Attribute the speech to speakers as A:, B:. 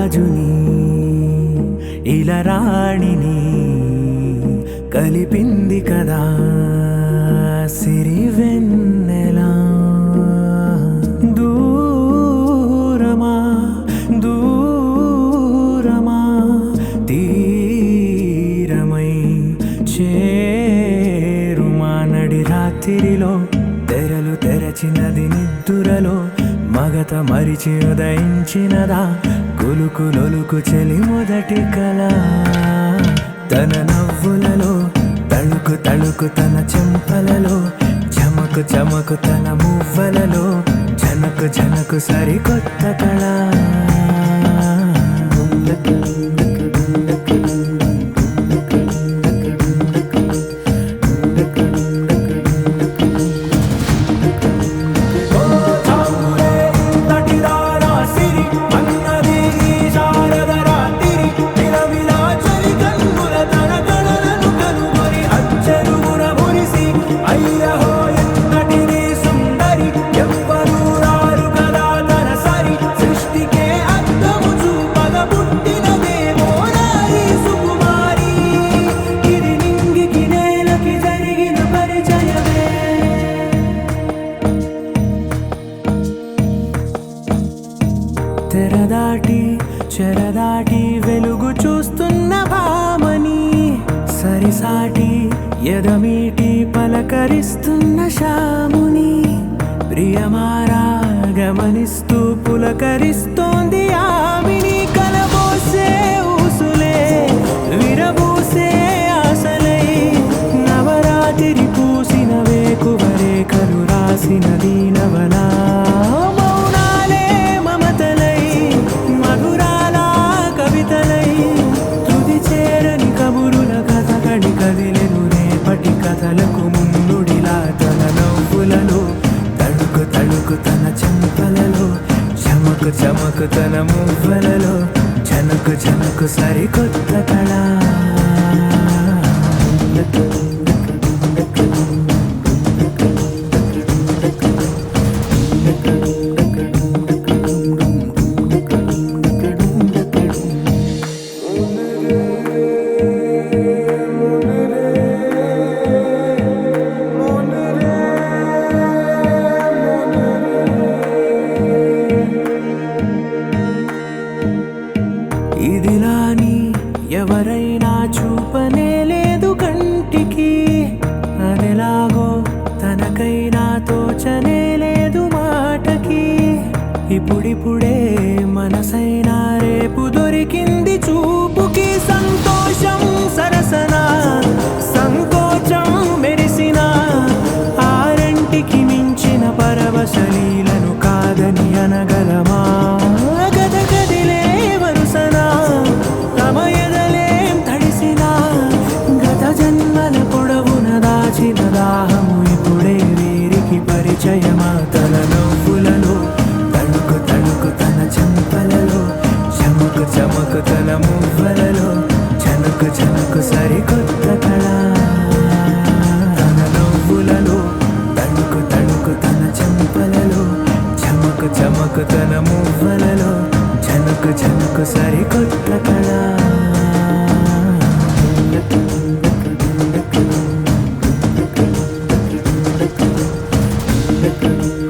A: రాజుని ఇలా రాణిని కలిపింది కదా సిరివెన్నెలా. దూరమా దూరమా తీరమై చేరుమా నడి రాత్రిలో తెరలు తెరచినది నిద్దురలో మగత మరిచి ఉదయించినదా కులుకులొలుకు చెలి మొదటి కళ. తన నవ్వులలో తళుకు తళుకు తన చెంపలలో చమకు చమకు తన మువ్వలలో జనకు జనకు సరికొత్త కళ. తెరదాటి చెరదాటి వెలుగు చూస్తున్న భామని సరిసాటి ఎదమీటి పలకరిస్తున్న శాముని ప్రియమారా గమనిస్తూ పులకరిస్తోంది ఆవిని. కలబోసే ఊసులే విరబూసే ఆశలై నవరాత్రి పూసిన వేకువరేఖలు రాసిన దీనవనా. కదిలెను రేపటి కథలకు ముందుడిలా తన నవ్వులలో తడుకు తడుకు తన చెంపలలో చమకు చమకు తన మువ్వలలో జనకు జనకు సరికొత్త కళ. ఇదిలాని ఎవరైనా చూపనే లేదు కంటికి అదెలాగో తనకైనా తోచనే లేదు మాటకి. ఇప్పుడిప్పుడే మనసైనా రేపు దొరికింది చూపుకి. సంతోషం సరసన సంకోచం మెరిసిన ఆరంటికి మించిన పరవశలీలను కాదని అనగలమా. గద గదిలే వరుసన తమ ఎదలేం తడిసిన గత జన్మల పొడవున దాచిన దాహము ఇప్పుడే వీరికి పరిచయమా. తన నవ్వులలో తణుకు తణుకు తన చెంపలలో చమకు చమకు తన మువ్వలలో జనకు జనకు సరికొత్త కళ. తన నవ్వులలో తణుకు తణుకు తన చెంపలలో చమకు చమకు తన మువ్వలలో జనకు జనకు సరికొత్త కళ.
B: Thank you.